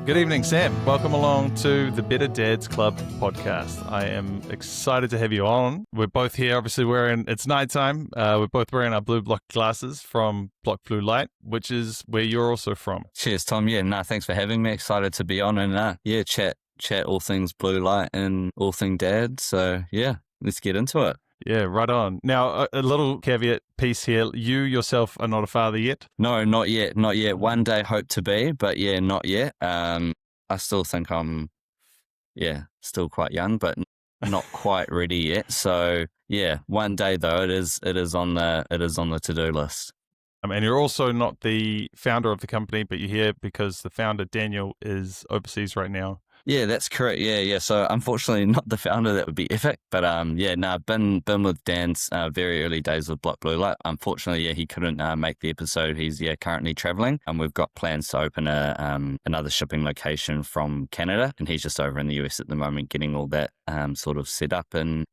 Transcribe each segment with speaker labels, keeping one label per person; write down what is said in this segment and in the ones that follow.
Speaker 1: Good evening, Sam. Welcome along to the Better Dads Club podcast. I am excited to have you on. We're both here, obviously it's nighttime. We're both wearing our blue block glasses from BlockBlueLight, which is where you're also from.
Speaker 2: Cheers, Tom. Thanks for having me. Excited to be on and chat all things blue light and all thing dad. So let's get into it.
Speaker 1: Yeah, right on. Now, a little caveat piece here. You yourself are not a father yet?
Speaker 2: No, not yet. One day hope to be, but not yet. I still think I'm, still quite young, but not quite ready yet. So one day though, it is on the to-do list.
Speaker 1: And you're also not the founder of the company, but you're here because the founder, Daniel, is overseas right now.
Speaker 2: Yeah, that's correct. Yeah. So unfortunately, not the founder. That would be epic. But I've been with Dan's very early days with BlockBlueLight. Unfortunately, he couldn't make the episode. He's currently traveling, and we've got plans to open another shipping location from Canada, and he's just over in the US at the moment, getting all that sort of set up and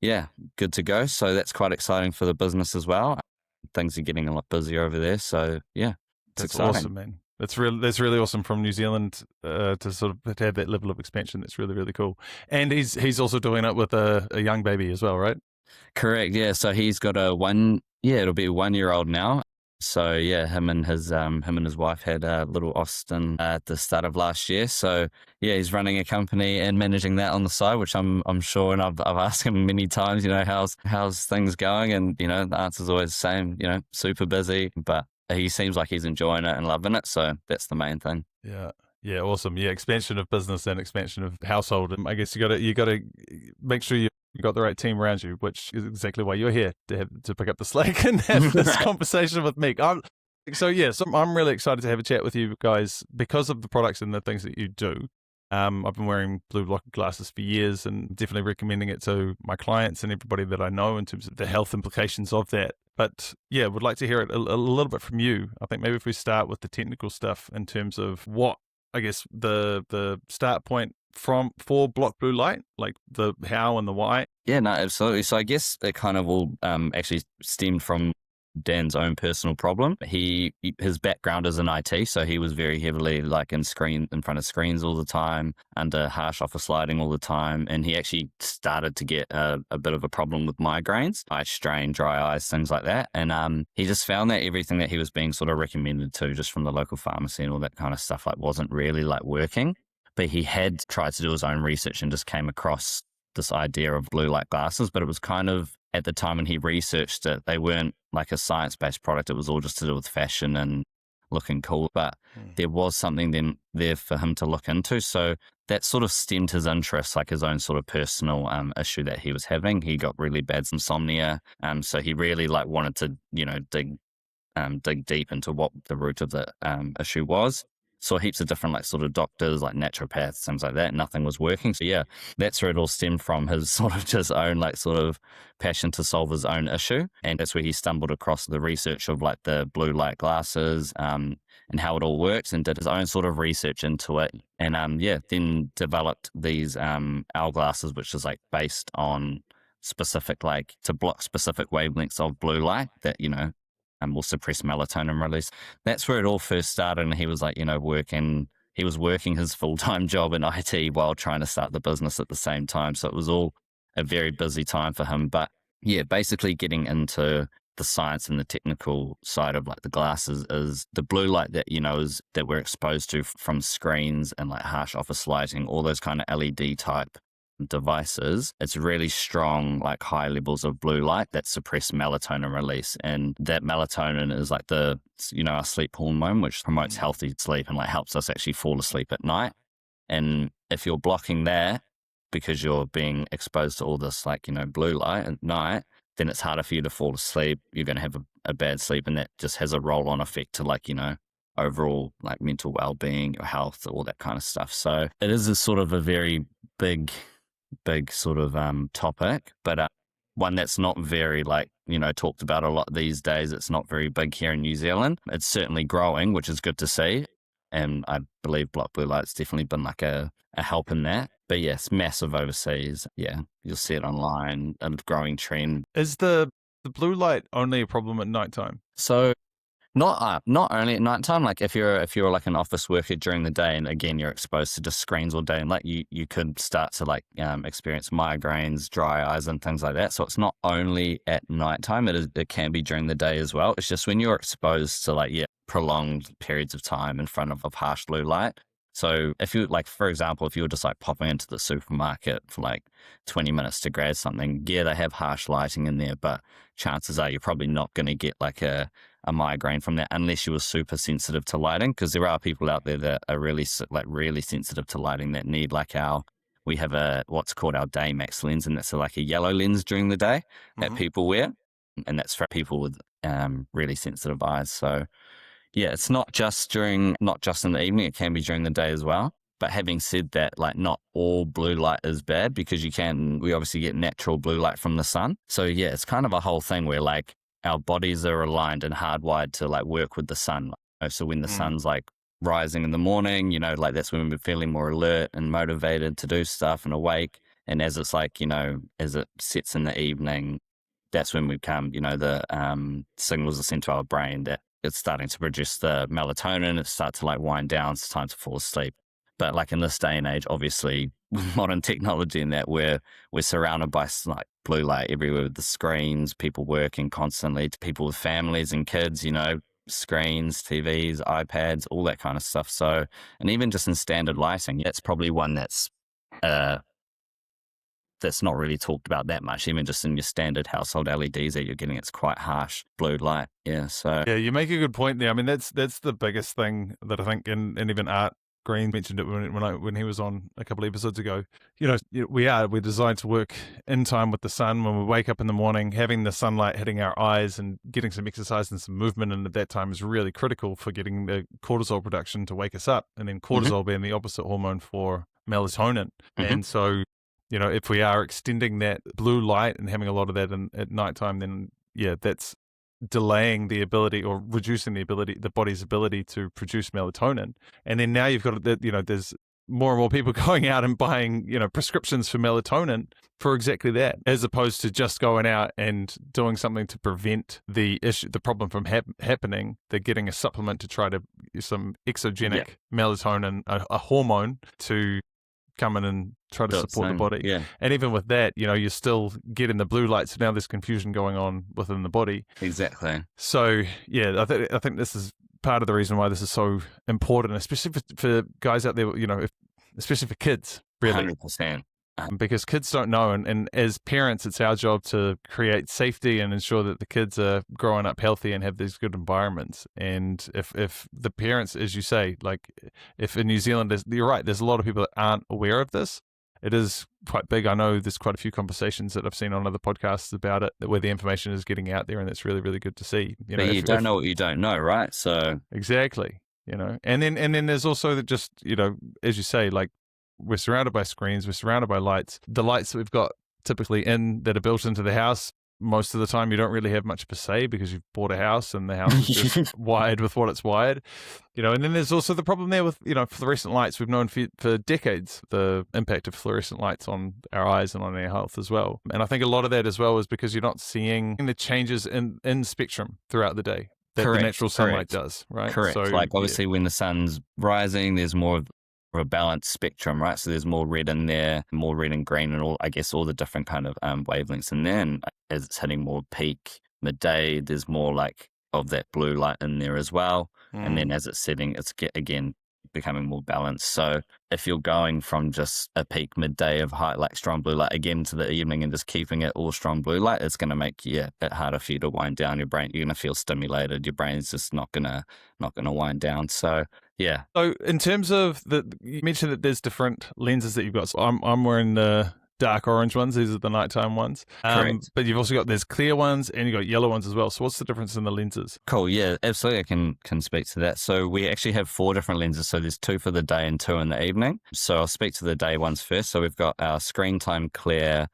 Speaker 2: good to go. So that's quite exciting for the business as well. Things are getting a lot busier over there. So it's exciting.
Speaker 1: Awesome, man. That's really awesome from New Zealand to sort of have that level of expansion. That's really, really cool. And he's also doing it with a young baby as well, right?
Speaker 2: Correct. Yeah. So he's got it'll be a 1-year-old now. So him and his wife had a little Austin at the start of last year. So he's running a company and managing that on the side, which I'm sure, and I've asked him many times, how's things going, and the answer's always the same, super busy, but he seems like he's enjoying it and loving it. So that's the main thing.
Speaker 1: Yeah, awesome. Yeah, expansion of business and expansion of household. And I guess you got to make sure you got the right team around you, which is exactly why you're here to pick up the slack and have this conversation with me. So I'm really excited to have a chat with you guys because of the products and the things that you do. I've been wearing blue block glasses for years and definitely recommending it to my clients and everybody that I know in terms of the health implications of that. But would like to hear it a little bit from you. I think maybe if we start with the technical stuff in terms of what, I guess, the start point for BlockBlueLight, like the how and the why.
Speaker 2: Yeah, no, absolutely. So I guess it kind of all actually stemmed from Dan's own personal problem. His background is in IT, so he was very heavily in front of screens all the time, under harsh office lighting all the time, and he actually started to get a bit of a problem with migraines, eye strain, dry eyes, things like that. And he just found that everything that he was being sort of recommended to, just from the local pharmacy and all that kind of stuff, wasn't really working. But he had tried to do his own research and just came across this idea of blue light glasses, but it was kind of, at the time when he researched it, they weren't a science-based product. It was all just to do with fashion and looking cool. But there was something then there for him to look into. So that sort of stemmed his interest, his own sort of personal issue that he was having. He got really bad insomnia. So he really wanted to, dig deep into what the root of the issue was. Saw heaps of different sort of doctors, naturopaths, things like that. Nothing was working. So that's where it all stemmed from, his sort of just own sort of passion to solve his own issue. And that's where he stumbled across the research of the blue light glasses and how it all works, and did his own sort of research into it. And then developed these owl glasses, which is based on specific, to block specific wavelengths of blue light that, will suppress melatonin release. That's where it all first started. And he was he was working his full-time job in IT while trying to start the business at the same time. So it was all a very busy time for him. But basically getting into the science and the technical side of the glasses is the blue light that, that we're exposed to from screens and harsh office lighting, all those kind of LED type devices. It's really strong, high levels of blue light that suppress melatonin release. And that melatonin is our sleep hormone, which promotes healthy sleep and helps us actually fall asleep at night. And if you're blocking that because you're being exposed to all this blue light at night, then it's harder for you to fall asleep. You're going to have a bad sleep, and that just has a roll-on effect to overall mental well-being, your health, all that kind of stuff. So it is a sort of a very big sort of topic, but one that's not very talked about a lot these days. It's not very big here in New Zealand. It's certainly growing, which is good to see. And I believe BlockBlueLight's definitely been a help in that. But yes, massive overseas. Yeah, you'll see it online, a growing trend.
Speaker 1: Is the blue light only a problem at nighttime?
Speaker 2: So Not only at nighttime. Like if you're like an office worker during the day, and again you're exposed to just screens all day, and like you could start to like experience migraines, dry eyes, and things like that. So it's not only at nighttime; it can be during the day as well. It's just when you're exposed to like prolonged periods of time in front of harsh blue light. So if you like, for example, if you were just like popping into the supermarket for like 20 minutes to grab something, they have harsh lighting in there, but chances are you're probably not going to get like a migraine from that unless you were super sensitive to lighting, because there are people out there that are really sensitive to lighting that need like we have what's called our day max lens, and that's like a yellow lens during the day that people wear, and that's for people with really sensitive eyes. So yeah, it's not just in the evening, it can be during the day as well. But having said that, like not all blue light is bad, because we obviously get natural blue light from the sun. So yeah, it's kind of a whole thing where like our bodies are aligned and hardwired to like work with the sun. So when the sun's like rising in the morning, like that's when we're feeling more alert and motivated to do stuff and awake. And as it's like, as it sets in the evening, that's when we come, the signals are sent to our brain that it's starting to produce the melatonin. It starts to like wind down. It's time to fall asleep. But like in this day and age, obviously with modern technology and that, we're surrounded by like blue light everywhere with the screens, people working constantly, to people with families and kids, screens, TVs, iPads, all that kind of stuff. So, and even just in standard lighting, that's probably one that's not really talked about that much. Even just in your standard household LEDs that you're getting, it's quite harsh blue light. Yeah. So
Speaker 1: yeah, you make a good point there. I mean, that's the biggest thing that I think, and even Art Green mentioned it when he was on a couple of episodes ago. We're designed to work in time with the sun. When we wake up in the morning, having the sunlight hitting our eyes and getting some exercise and some movement, and at that time is really critical for getting the cortisol production to wake us up. And then cortisol being the opposite hormone for melatonin. And so, if we are extending that blue light and having a lot of that at nighttime, then yeah, that's delaying the ability or reducing the body's ability to produce melatonin. And then now you've got there's more and more people going out and buying, prescriptions for melatonin for exactly that, as opposed to just going out and doing something to prevent the problem from happening. They're getting a supplement to try to some exogenic melatonin, a hormone to come in and try to support the body. Yeah. And even with that, you're still getting the blue light. So now there's confusion going on within the body.
Speaker 2: Exactly.
Speaker 1: So yeah, I think this is part of the reason why this is so important, especially for guys out there, especially for kids, really.
Speaker 2: 100%.
Speaker 1: Because kids don't know, and as parents, it's our job to create safety and ensure that the kids are growing up healthy and have these good environments. And if the parents, as you say, like if in New Zealand, you're right, there's a lot of people that aren't aware of this. It is quite big. I know there's quite a few conversations that I've seen on other podcasts about it, where the information is getting out there, and it's really, really good to see.
Speaker 2: But you don't know what you don't know, right? So
Speaker 1: exactly, and then there's also just as you say, like, we're surrounded by screens, we're surrounded by lights. The lights that we've got typically that are built into the house, most of the time you don't really have much per se, because you've bought a house and the house is just wired with what it's wired. And then there's also the problem there with, fluorescent lights. We've known for decades the impact of fluorescent lights on our eyes and on our health as well. And I think a lot of that as well is because you're not seeing the changes in spectrum throughout the day that the natural sunlight does, right?
Speaker 2: Correct. So, like obviously when the sun's rising, there's more of a balanced spectrum, right? So there's more red in there, more red and green, and all the different kind of wavelengths in there. And as it's hitting more peak midday, there's more like of that blue light in there as well. And then as it's setting, it's again becoming more balanced. So if you're going from just a peak midday of high, like strong blue light again to the evening and just keeping it all strong blue light, it's going to make it harder for you to wind down your brain. You're going to feel stimulated. Your brain's just not going to wind down. So yeah.
Speaker 1: So in terms of you mentioned that there's different lenses that you've got. So I'm wearing the dark orange ones. These are the nighttime ones.
Speaker 2: Correct.
Speaker 1: But you've also got, there's clear ones and you've got yellow ones as well. So what's the difference in the lenses?
Speaker 2: Cool. Yeah, absolutely. I can speak to that. So we actually have 4 different lenses. So there's 2 for the day and 2 in the evening. So I'll speak to the day ones first. So we've got our screen time clear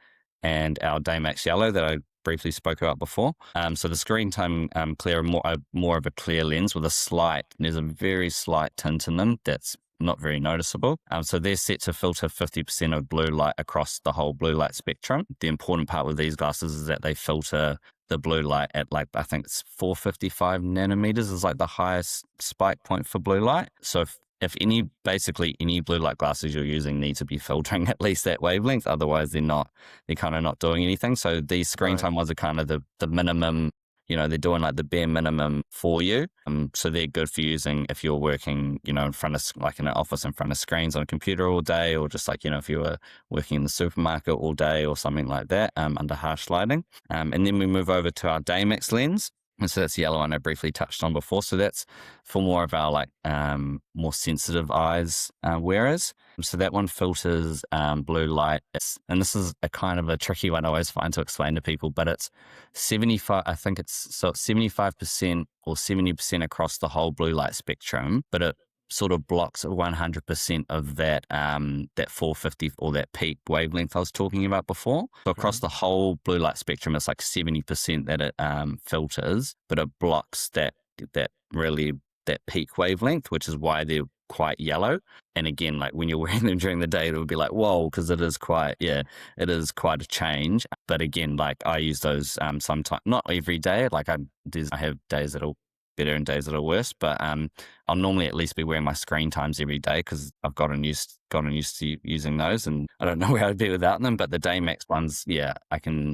Speaker 2: and our day max yellow that I briefly spoke about before. So the screen time clear, more of a clear lens with there's a very slight tint in them that's not very noticeable. So they're set to filter 50% of blue light across the whole blue light spectrum. The important part with these glasses is that they filter the blue light at like, I think it's 455 nanometers is like the highest spike point for blue light. So if basically any blue light glasses you're using need to be filtering at least that wavelength, otherwise they're kind of not doing anything. So these screen time ones are kind of the minimum, they're doing like the bare minimum for you. So they're good for using if you're working, in front of, like in an office in front of screens on a computer all day, or just like, if you were working in the supermarket all day or something like that, under harsh lighting. And then we move over to our Daymax lens. And so that's the yellow one I briefly touched on before. So that's for more of our like more sensitive eyes wearers. So that one filters blue light. And this is a kind of a tricky one I always find to explain to people, but it's 75, I think it's 75% or 70% across the whole blue light spectrum, but it sort of blocks 100% of that 450 or that peak wavelength I was talking about before. So across the whole blue light spectrum, it's like 70% that it filters, but it blocks that peak wavelength, which is why they're quite yellow. And again, like when you're wearing them during the day, it would be like, whoa, because it is quite a change. But again, like I use those sometimes, not every day. Like I have days that are better and days that are worse, but I'll normally at least be wearing my screen times every day because I've gotten used to using those, and I don't know where I'd be without them. But the Daymax ones,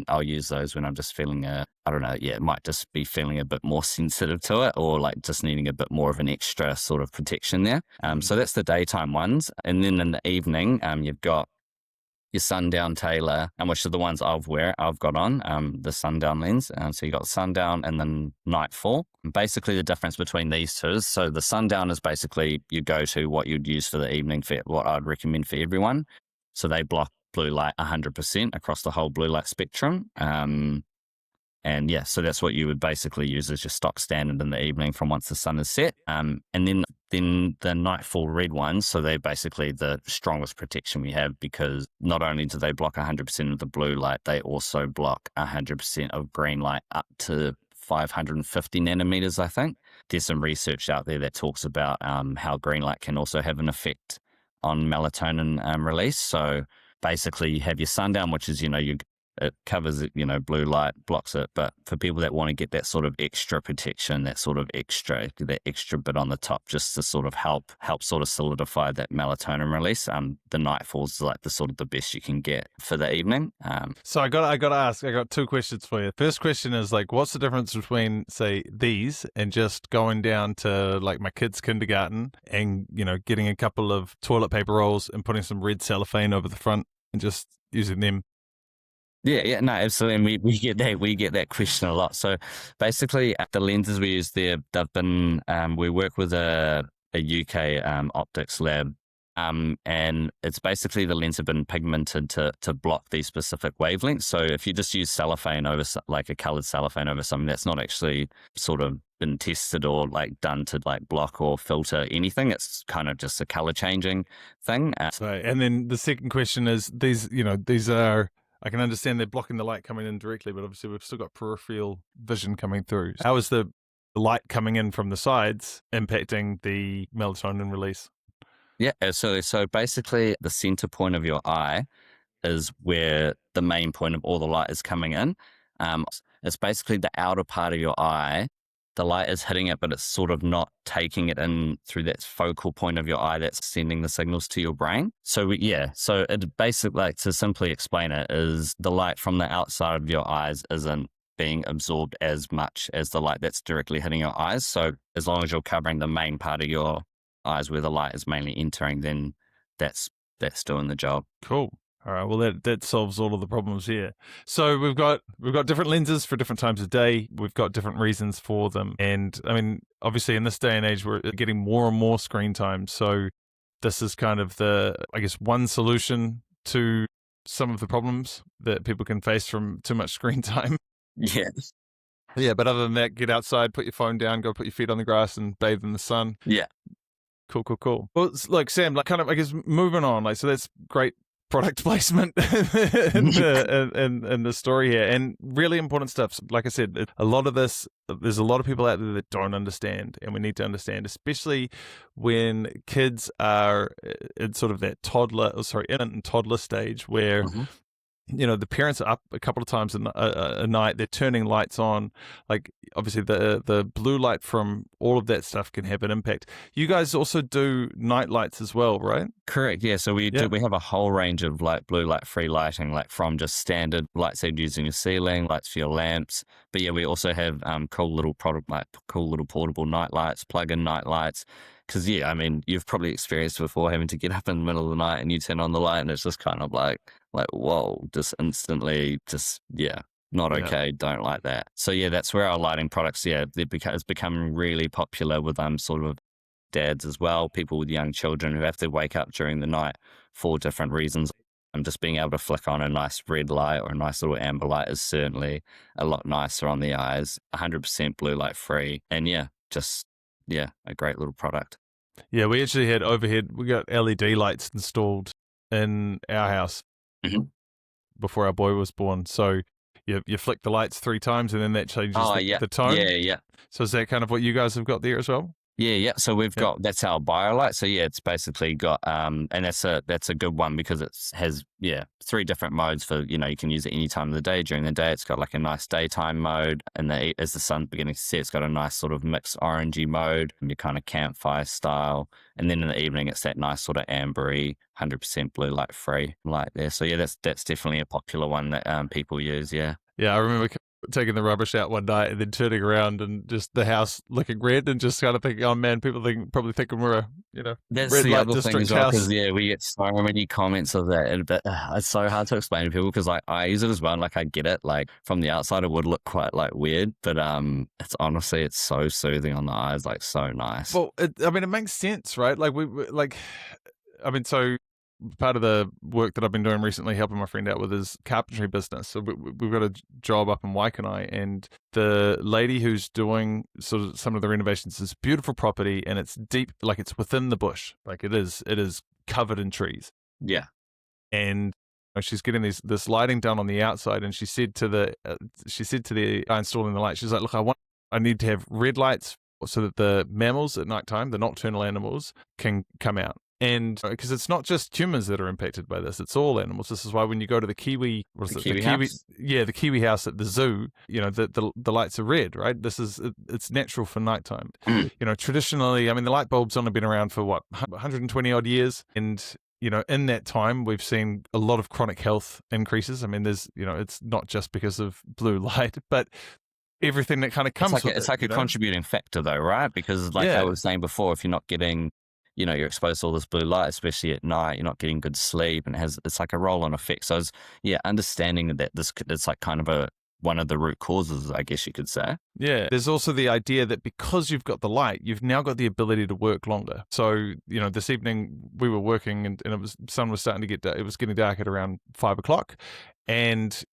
Speaker 2: I'll use those when I'm just feeling it might just be feeling a bit more sensitive to it, or like just needing a bit more of an extra sort of protection there. So that's the daytime ones, and then in the evening, you've got your sundown Taylor, and which are the ones I've got on, the sundown lens. So you got sundown and then nightfall. And basically the difference between these two is, so the sundown is basically you go to what you'd use for the evening, for what I'd recommend for everyone. So they block blue light 100% across the whole blue light spectrum. And so that's what you would basically use as your stock standard in the evening from once the sun is set. And then the nightfall red ones, so they're basically the strongest protection we have, because not only do they block 100% of the blue light, they also block 100% of green light up to 550 nanometers, I think. There's some research out there that talks about how green light can also have an effect on melatonin release. So basically you have your sundown, which is, it covers it, blue light blocks it. But for people that want to get that sort of extra protection, that extra bit on the top, just to sort of help sort of solidify that melatonin release, the nightfalls is like the best you can get for the evening.
Speaker 1: So I got to ask, I got two questions for you. First question is like, what's the difference between say these and just going down to like my kid's kindergarten and, getting a couple of toilet paper rolls and putting some red cellophane over the front and just using them?
Speaker 2: Yeah, no, absolutely. And we get that question a lot. So basically the lenses we use there, they've been, we work with a UK optics lab, and it's basically the lens have been pigmented to block these specific wavelengths. So if you just use cellophane over, like a colored cellophane over something, that's not actually sort of been tested or like done to like block or filter anything. It's kind of just a color changing thing.
Speaker 1: And then the second question is these are, I can understand they're blocking the light coming in directly, but obviously we've still got peripheral vision coming through. How is the light coming in from the sides impacting the melatonin release?
Speaker 2: Yeah, so basically the center point of your eye is where the main point of all the light is coming in. It's basically the outer part of your eye. The light is hitting it, but it's sort of not taking it in through that focal point of your eye that's sending the signals to your brain. So it basically, like, to simply explain it, is the light from the outside of your eyes isn't being absorbed as much as the light that's directly hitting your eyes. So as long as you're covering the main part of your eyes where the light is mainly entering, then that's doing the job.
Speaker 1: Cool. All right. Well, that solves all of the problems here. So we've got different lenses for different times of day. We've got different reasons for them. And I mean, obviously in this day and age, we're getting more and more screen time. So this is kind of one solution to some of the problems that people can face from too much screen time.
Speaker 2: Yeah.
Speaker 1: Yeah. But other than that, get outside, put your phone down, go put your feet on the grass and bathe in the sun.
Speaker 2: Yeah.
Speaker 1: Cool. Well, it's like Sam, like kind of, I guess, moving on, like, so that's great product placement in the story here, and really important stuff. Like I said, a lot of this, there's a lot of people out there that don't understand, and we need to understand, especially when kids are in sort of that infant and toddler stage where the parents are up a couple of times a night. They're turning lights on. Like, obviously, the blue light from all of that stuff can have an impact. You guys also do night lights as well, right?
Speaker 2: Correct. Yeah. So we have a whole range of like blue light free lighting, like from just standard lights that you use in your ceiling, lights for your lamps. But yeah, we also have cool little portable night lights, plug-in night lights. Because yeah, I mean, you've probably experienced before having to get up in the middle of the night and you turn on the light and it's just kind of like whoa, just instantly, not okay. Don't like that. So yeah, that's where our lighting products, it's become really popular with sort of dads as well, people with young children who have to wake up during the night for different reasons. And just being able to flick on a nice red light or a nice little amber light is certainly a lot nicer on the eyes. 100% blue light free, and a great little product.
Speaker 1: Yeah, we actually had overhead. We got LED lights installed in our house before our boy was born. So you flick the lights 3 times, and then that changes the tone.
Speaker 2: Yeah.
Speaker 1: So is that kind of what you guys have got there as well?
Speaker 2: Yeah. So we've got, that's our BioLight. So yeah, it's basically got, and that's a good one because it has 3 different modes for, you can use it any time of the day. During the day, it's got like a nice daytime mode, and as the sun's beginning to set, it's got a nice sort of mixed orangey mode, your kind of campfire style. And then in the evening, it's that nice sort of ambery, 100% blue light free light there. So yeah, that's definitely a popular one that people use. Yeah.
Speaker 1: Yeah, I remember taking the rubbish out one night and then turning around and just the house looking red and just kind of thinking, oh man, people probably thinking we're a
Speaker 2: that's
Speaker 1: red
Speaker 2: the
Speaker 1: light
Speaker 2: other thing
Speaker 1: district
Speaker 2: as well,
Speaker 1: house.
Speaker 2: because we get so many comments of that, but it's so hard to explain to people because like I use it as well, and like I get it, like from the outside it would look quite like weird, but it's honestly, it's so soothing on the eyes, like so nice.
Speaker 1: Well, it makes sense, right? Like so part of the work that I've been doing recently, helping my friend out with his carpentry business. So we've got a job up in Waikanae, and the lady who's doing sort of some of the renovations is beautiful property, and it's deep, like it's within the bush, like it is covered in trees.
Speaker 2: Yeah,
Speaker 1: and she's getting this lighting done on the outside, and she said to the guy installing the light, she's like, look, I need to have red lights so that the mammals at nighttime, the nocturnal animals, can come out. And because it's not just humans that are impacted by this, it's all animals. This is why when you go to the Kiwi
Speaker 2: house?
Speaker 1: Yeah, the Kiwi house at the zoo, the lights are red, right? It's natural for nighttime. Traditionally, the light bulb's only been around for 120 odd years, and in that time, we've seen a lot of chronic health increases. There's, it's not just because of blue light, but everything that kind of comes with it.
Speaker 2: It's like a contributing factor though, right? Because like I was saying before, if you're not getting, you're exposed to all this blue light, especially at night, you're not getting good sleep, and it's like a roll-on effect. So understanding that it's like kind of one of the root causes, I guess you could say.
Speaker 1: Yeah. There's also the idea that because you've got the light, you've now got the ability to work longer. So, this evening we were working and sun was starting to get dark. It was getting dark at around 5 o'clock. And,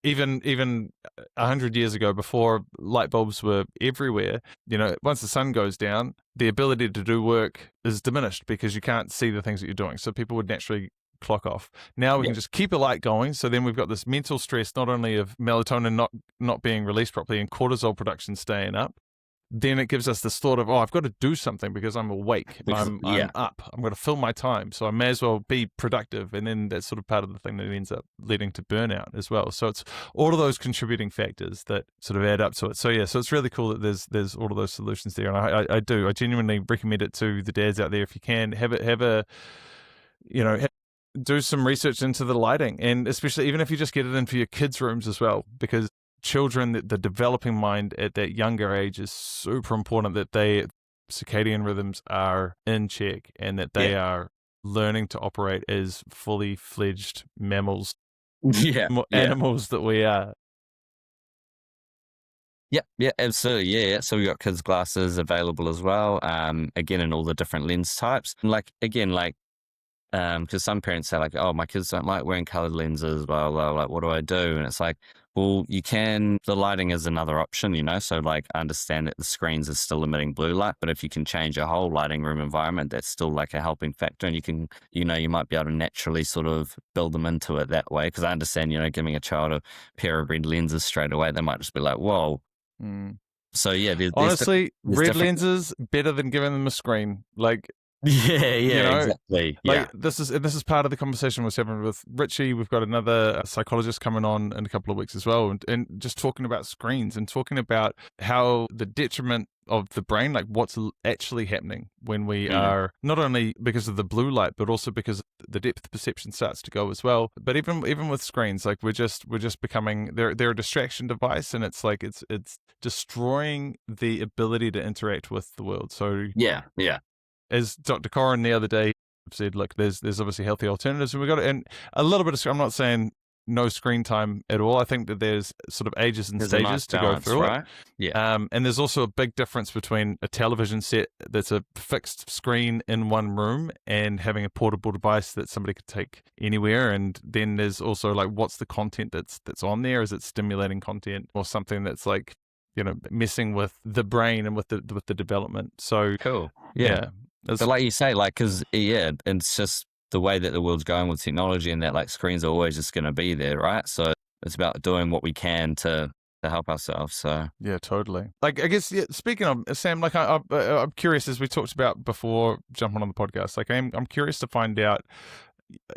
Speaker 1: even 100 years ago, before light bulbs were everywhere, once the sun goes down, the ability to do work is diminished because you can't see the things that you're doing. So people would naturally clock off. Now we can just keep a light going. So then we've got this mental stress, not only of melatonin not being released properly and cortisol production staying up. Then it gives us this thought of, I've got to do something because I'm awake. I'm up. I'm going to fill my time. So I may as well be productive. And then that's sort of part of the thing that ends up leading to burnout as well. So it's all of those contributing factors that sort of add up to it. So so it's really cool that there's all of those solutions there. And I genuinely recommend it to the dads out there. If you can, do some research into the lighting, and especially even if you just get it in for your kids' rooms as well, because children, the developing mind at that younger age is super important, that their circadian rhythms are in check and that they are learning to operate as fully fledged mammals, animals that we are.
Speaker 2: Yeah, absolutely. Yeah. So we got kids' glasses available as well. Again, in all the different lens types. Because some parents say like, oh, my kids don't like wearing colored lenses, blah, blah, like, what do I do? And it's like, well, the lighting is another option, so like I understand that the screens are still emitting blue light, but if you can change your whole lighting room environment, that's still like a helping factor, and you can, you might be able to naturally sort of build them into it that way. Because I understand, giving a child a pair of red lenses straight away, they might just be like, whoa. So yeah,
Speaker 1: honestly, red lenses better than giving them a screen. Like,
Speaker 2: Yeah,
Speaker 1: You
Speaker 2: yeah,
Speaker 1: know,
Speaker 2: exactly.
Speaker 1: like
Speaker 2: Yeah.
Speaker 1: this is part of the conversation we're having with Richie. We've got another psychologist coming on in a couple of weeks as well, and just talking about screens and talking about how the detriment of the brain, like what's actually happening when we are, not only because of the blue light, but also because the depth perception starts to go as well. But even with screens, like we're just becoming, they're a distraction device, and it's like it's destroying the ability to interact with the world. So
Speaker 2: Yeah, yeah.
Speaker 1: as Dr. Corin the other day said, look, there's obviously healthy alternatives, and we've got it. And a little bit of, I'm not saying no screen time at all. I think that there's sort of ages and
Speaker 2: There's a
Speaker 1: stages
Speaker 2: nice
Speaker 1: to
Speaker 2: balance,
Speaker 1: go through
Speaker 2: right?
Speaker 1: it.
Speaker 2: Yeah.
Speaker 1: And there's also a big difference between a television set that's a fixed screen in one room and having a portable device that somebody could take anywhere. And then there's also like, what's the content that's on there? Is it stimulating content or something that's like, you know, messing with the brain and with the development? So
Speaker 2: Cool. Yeah. But like you say, like, because, yeah, it's just the way that the world's going with technology and that, like, screens are always just going to be there, right? So it's about doing what we can to help ourselves. So
Speaker 1: yeah, totally. Like, I guess, yeah, speaking of Sam, like I'm curious, as we talked about before jumping on the podcast, like I'm curious to find out,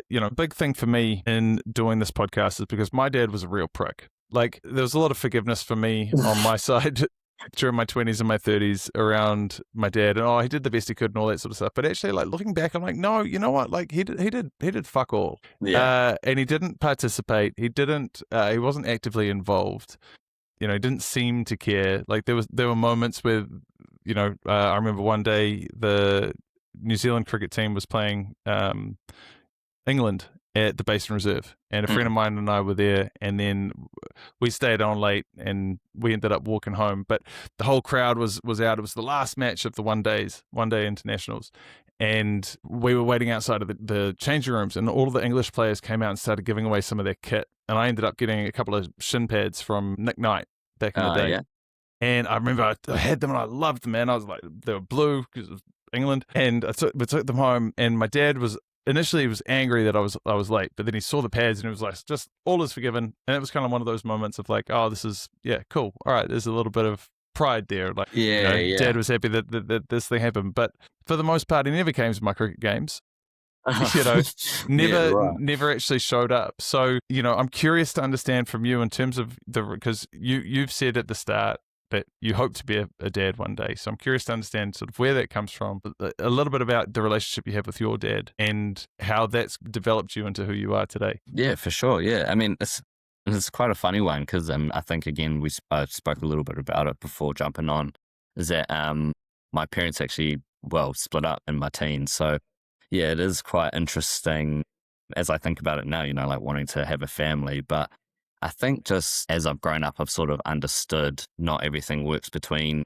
Speaker 1: you know, big thing for me in doing this podcast is because my dad was a real prick. Like, there was a lot of forgiveness for me on my side during my 20s and my 30s around my dad, and he did the best he could and all that sort of stuff. But actually, like, looking back, I'm like, no, you know what? Like, he did fuck all.
Speaker 2: yeah,
Speaker 1: And he didn't participate. He wasn't actively involved. You know, he didn't seem to care. Like, there were moments where, you know, I remember one day the New Zealand cricket team was playing England at the Basin Reserve, and a friend of mine and I were there, and then we stayed on late and we ended up walking home, but the whole crowd was out. It was the last match of the one day internationals, and we were waiting outside of the changing rooms, and all of the English players came out and started giving away some of their kit, and I ended up getting a couple of shin pads from Nick Knight back in the day.
Speaker 2: Yeah.
Speaker 1: And I remember I had them and I loved them, man. I was like, they were blue because of England, and we took them home, and my dad was initially he was angry that I was late, but then he saw the pads and he was like, just all is forgiven. And it was kind of one of those moments of like, oh, this is, yeah, cool. All right, there's a little bit of pride there. Like, Dad was happy that this thing happened. But for the most part, he never came to my cricket games. You know, never actually showed up. So, you know, I'm curious to understand from you in terms of because you've said at the start that you hope to be a dad one day. So I'm curious to understand sort of where that comes from, a little bit about the relationship you have with your dad and how that's developed you into who you are today.
Speaker 2: Yeah, for sure. Yeah. I mean, it's quite a funny one because I think, again, I spoke a little bit about it before jumping on, is that my parents actually, split up in my teens. So, yeah, it is quite interesting as I think about it now, you know, like wanting to have a family. But I think just as I've grown up, I've sort of understood not everything works between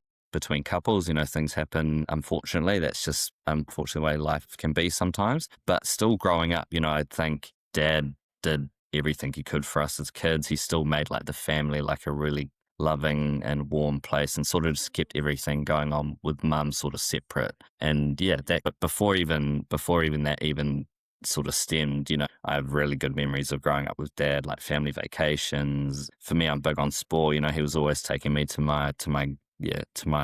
Speaker 2: couples. You know, things happen, unfortunately. That's just unfortunately the way life can be sometimes. But still growing up, you know, I think Dad did everything he could for us as kids. He still made like the family like a really loving and warm place, and sort of just kept everything going on with Mum sort of separate. And yeah, but before even that even sort of stemmed, you know, I have really good memories of growing up with Dad, like family vacations. For me, I'm big on sport. You know, he was always taking me to my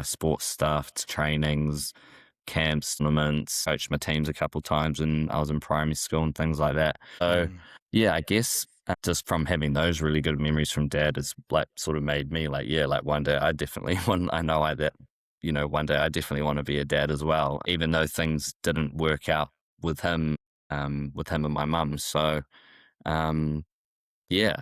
Speaker 2: sports stuff, to trainings, camps, tournaments, coached my teams a couple times when I was in primary school and things like that. So yeah, I guess just from having those really good memories from Dad has like sort of made me like, yeah, like one day I definitely want to be a dad as well, even though things didn't work out with him and my mum. So yeah.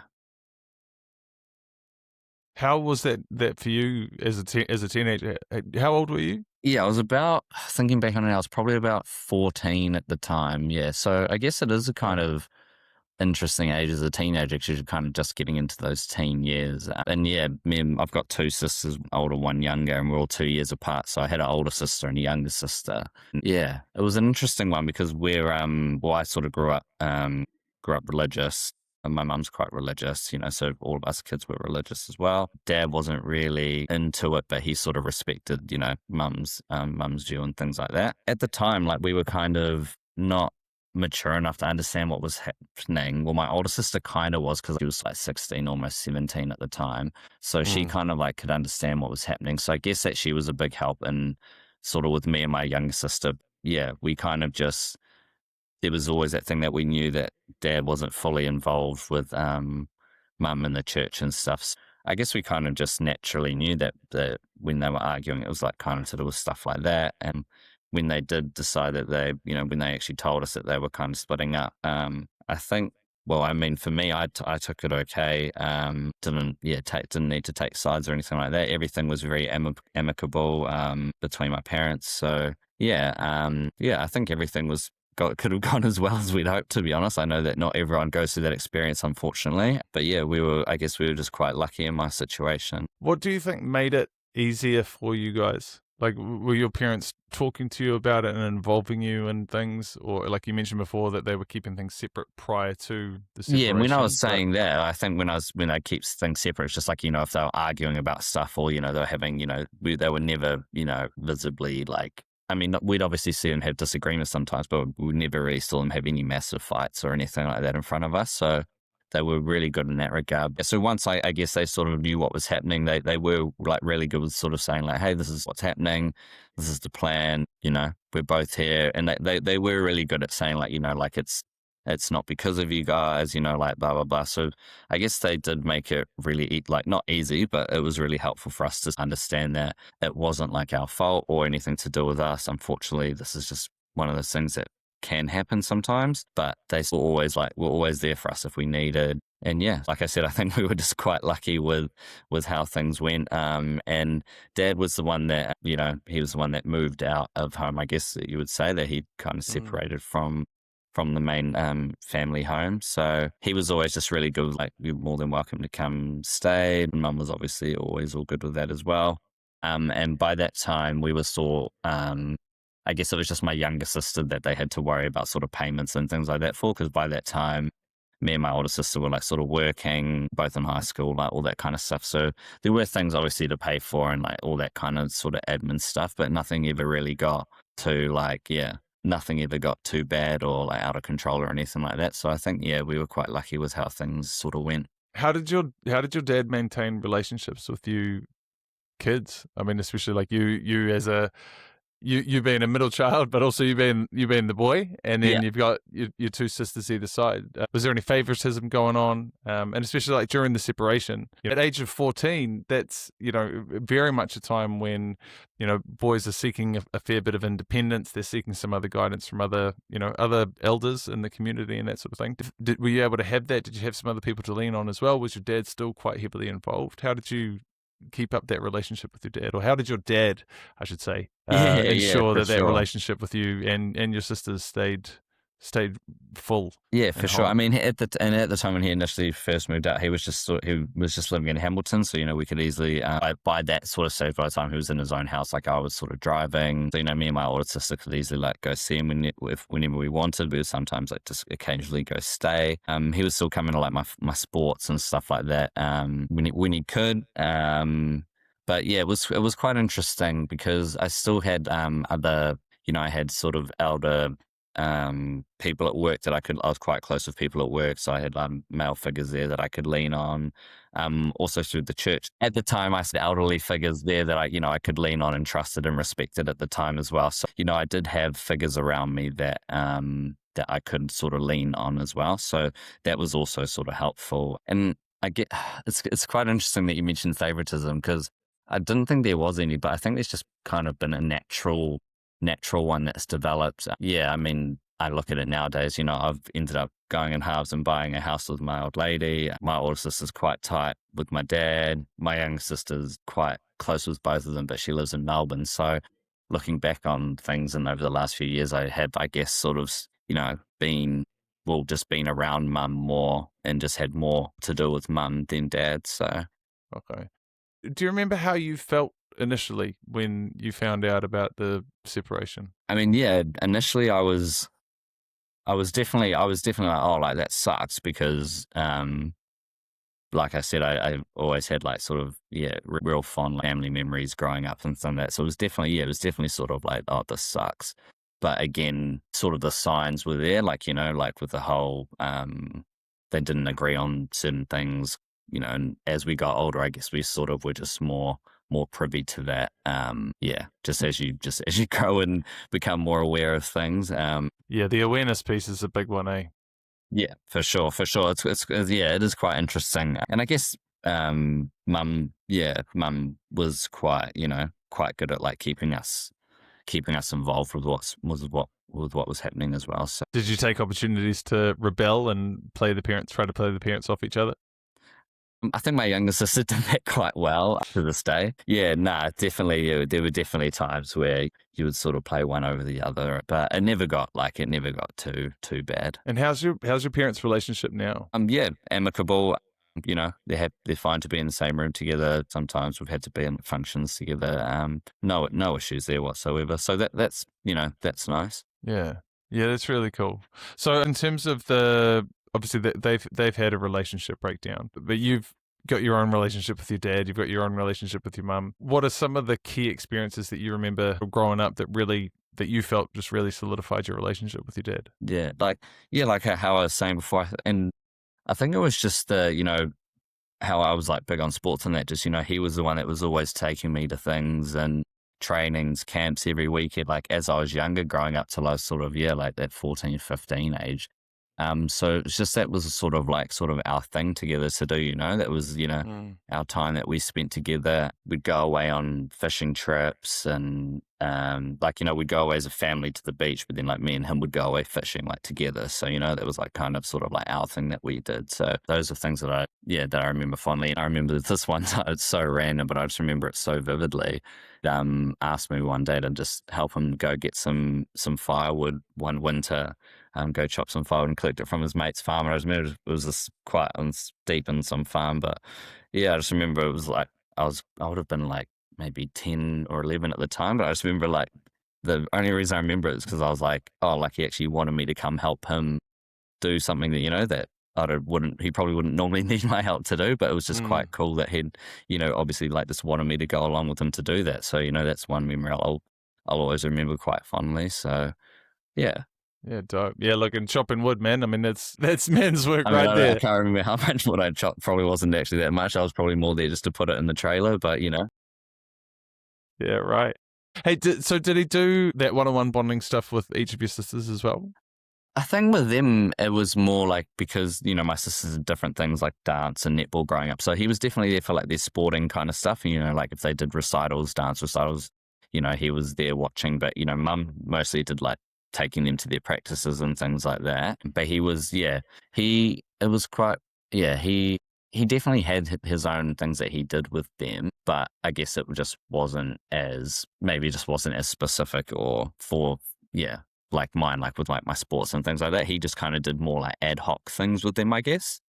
Speaker 1: How was that for you as a teenager? How old were you?
Speaker 2: Yeah, I was about, thinking back on it, I was probably about 14 at the time. Yeah, so I guess it is a kind of interesting age as a teenager, because you're kind of just getting into those teen years. And yeah, I've got two sisters, older, one younger, and we're all 2 years apart. So I had an older sister and a younger sister. Yeah, it was an interesting one because I sort of grew up religious. And my mum's quite religious, you know, so all of us kids were religious as well. Dad wasn't really into it, but he sort of respected, you know, mum's view and things like that. At the time, like, we were kind of not mature enough to understand what was happening. Well, my older sister kind of was, because she was like 16, almost 17 at the time. So she kind of like could understand what was happening. So I guess that she was a big help in sort of with me and my younger sister we kind of just, there was always that thing that we knew that Dad wasn't fully involved with Mum in the church and stuff. So I guess we kind of just naturally knew that when they were arguing, it was like kind of to do with stuff like that. And when they did decide that when they actually told us that they were kind of splitting up, I think, well, I mean, for me, I took it okay. Didn't need to take sides or anything like that. Everything was very amicable between my parents. So I think everything could have gone as well as we'd hoped, to be honest. I know that not everyone goes through that experience, unfortunately. But yeah, I guess we were just quite lucky in my situation.
Speaker 1: What do you think made it easier for you guys? Like, were your parents talking to you about it and involving you in things? Or like you mentioned before that they were keeping things separate prior to the separation?
Speaker 2: Yeah, when I was saying that, I think when I keep things separate, it's just like, if they were arguing about stuff or, they were having, they were never, visibly like, I mean, we'd obviously see them have disagreements sometimes, but we never really saw them have any massive fights or anything like that in front of us. So they were really good in that regard. So once I guess they sort of knew what was happening, they were like really good with sort of saying like, hey, this is what's happening. This is the plan. We're both here. And they were really good at saying like, like it's not because of you guys, like blah, blah, blah. So I guess they did make it really like not easy, but it was really helpful for us to understand that it wasn't like our fault or anything to do with us. Unfortunately, this is just one of those things that can happen sometimes, but they were always there for us if we needed. And yeah, like I said, I think we were just quite lucky with how things went. And Dad was the one that, he was the one that moved out of home. I guess that you would say that he kind of separated from the main family home. So he was always just really good, like, you're more than welcome to come stay. Mum was obviously always all good with that as well. And by that time we were still, I guess it was just my younger sister that they had to worry about sort of payments and things like that for, because by that time me and my older sister were like sort of working, both in high school, like all that kind of stuff. So there were things obviously to pay for and like all that kind of sort of admin stuff, but nothing ever really got to nothing ever got too bad or like out of control or anything like that. So I think, we were quite lucky with how things sort of went.
Speaker 1: How did your dad maintain relationships with you kids? I mean, especially like you as you being a middle child, but also you being the boy, and then you've got your two sisters either side. Was there any favoritism going on? And especially like during the separation, at age of 14, that's very much a time when boys are seeking a fair bit of independence. They're seeking some other guidance from other elders in the community and that sort of thing. Were you able to have that? Did you have some other people to lean on as well? Was your dad still quite heavily involved? How did you keep up that relationship with your dad, or how did your dad, I should say, ensure that relationship with you and your sisters stayed full? Yeah,
Speaker 2: for sure. I mean, at the time when he initially first moved out, he was just living in Hamilton, so we could easily by that sort of stage. By the time he was in his own house, like I was sort of driving, so me and my older sister could easily like go see him whenever we wanted. We would sometimes like just occasionally go stay. He was still coming to like my sports and stuff like that when he could. But yeah, it was quite interesting because I still had other, I had sort of elder people at work that I was quite close with people at work. So I had male figures there that I could lean on. Also through the church. At the time, I had elderly figures there that I could lean on and trusted and respected at the time as well. So, I did have figures around me that I could sort of lean on as well. So that was also sort of helpful. And it's quite interesting that you mentioned favoritism, because I didn't think there was any, but I think there's just kind of been a natural one that's developed. Yeah, I mean, I look at it nowadays, I've ended up going in halves and buying a house with my old lady. My older sister's quite tight with my dad. My younger sister's quite close with both of them, but she lives in Melbourne. So looking back on things and over the last few years, I have, I guess, sort of, been around mum more and just had more to do with mum than dad. So.
Speaker 1: Okay. Do you remember how you felt initially when you found out about the separation? I
Speaker 2: mean, yeah, initially I was definitely like, oh, like that sucks, because like I said, I always had like sort of real fond family memories growing up and some of that. So it was definitely sort of like, oh, this sucks. But again, sort of the signs were there, like like with the whole they didn't agree on certain things. And as we got older, I guess we sort of were just more more privy to that. Just as you grow and become more aware of things.
Speaker 1: Yeah, the awareness piece is a big one, eh?
Speaker 2: Yeah, for sure. It is quite interesting. And I guess mum was quite good at like keeping us involved with what was happening as well. So
Speaker 1: Did you take opportunities to rebel and try to play the parents off each other?
Speaker 2: I think my younger sister did that quite well to this day. Yeah, definitely. There were definitely times where you would sort of play one over the other, but it never got too bad.
Speaker 1: And how's your parents' relationship now?
Speaker 2: Yeah, amicable. They're fine to be in the same room together. Sometimes we've had to be in functions together. No issues there whatsoever. So that's nice.
Speaker 1: Yeah, that's really cool. So in terms of obviously they've had a relationship breakdown, but you've got your own relationship with your dad. You've got your own relationship with your mum. What are some of the key experiences that you remember growing up that you felt just really solidified your relationship with your dad?
Speaker 2: Yeah, like how I was saying before, and I think it was just how I was like big on sports and that. Just he was the one that was always taking me to things and trainings, camps every weekend. Like as I was younger, growing up till I was sort of like that 14, 15 age. So it's just that was sort of our thing together to do, that was, our time that we spent together. We'd go away on fishing trips and, we'd go away as a family to the beach, but then like me and him would go away fishing like together. So, that was like kind of sort of like our thing that we did. So those are things that I remember fondly. And I remember this one time, it's so random, but I just remember it so vividly. Asked me one day to just help him go get some firewood one winter. Go chop some firewood and collect it from his mate's farm. And I just remember it was this quite deep in some farm, but yeah, I just remember it was like I would have been like maybe 10 or 11 at the time, but I just remember like the only reason I remember it is because I was like, oh, like he actually wanted me to come help him do something that that he probably wouldn't normally need my help to do, but it was just quite cool that he'd obviously like just wanted me to go along with him to do that. So that's one memory I'll always remember quite fondly. So yeah.
Speaker 1: Yeah, dope. Yeah, look, and chopping wood, man. I mean, that's men's work
Speaker 2: there.
Speaker 1: I
Speaker 2: can't remember how much wood I chopped. Probably wasn't actually that much. I was probably more there just to put it in the trailer, but
Speaker 1: Yeah, right. Hey, so did he do that one-on-one bonding stuff with each of your sisters as well?
Speaker 2: I think with them, it was more like because, my sisters did different things like dance and netball growing up. So he was definitely there for like their sporting kind of stuff. Like if they did dance recitals, he was there watching. But, mum mostly did like taking them to their practices and things like that. But he was, he definitely had his own things that he did with them, but I guess it just wasn't as specific or for, like mine, like with like my sports and things like that. He just kind of did more like ad hoc things with them, I guess.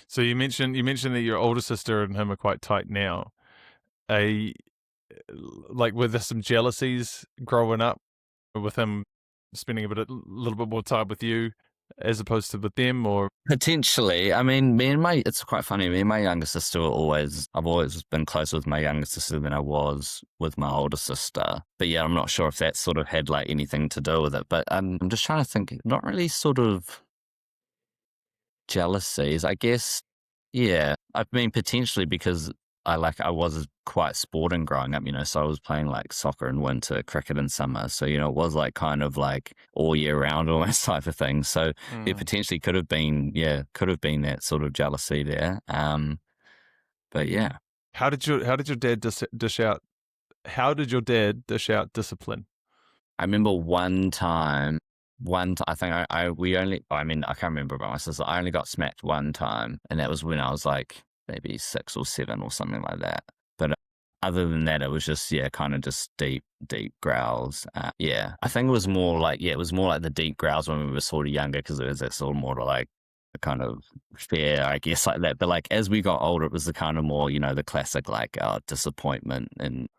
Speaker 1: So you mentioned that your older sister and him are quite tight now. Like were there some jealousies growing up with him spending a little bit more time with you as opposed to with them, or
Speaker 2: potentially? I mean, it's quite funny. Me and my younger sister I've always been closer with my younger sister than I was with my older sister. But yeah, I'm not sure if that sort of had like anything to do with it. But I'm just trying to think. Not really sort of jealousies, I guess. Yeah, I mean potentially because I was quite sporting growing up, so I was playing like soccer in winter, cricket in summer. So, it was like kind of like all year round almost type of thing. So it potentially could have been that sort of jealousy there. But yeah.
Speaker 1: How did your dad dish out discipline?
Speaker 2: I remember one time, I think I can't remember about my sister. I only got smacked one time, and that was when I was like maybe 6 or 7 or something like that. But other than that, it was just, kind of just deep growls. I think it was more like the deep growls when we were sort of younger, because it was that sort of more like a kind of fear, I guess, like that. But like as we got older, it was the kind of more, the classic like disappointment and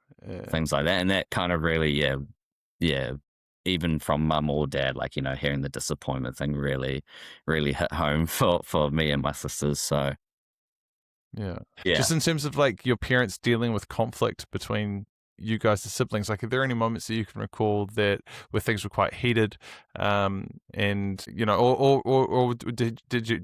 Speaker 2: things like that. And that kind of really, even from mum or dad, like, hearing the disappointment thing really, really hit home for me and my sisters. So
Speaker 1: yeah. Just in terms of like your parents dealing with conflict between you guys as siblings? Like, are there any moments that you can recall that where things were quite heated, and or do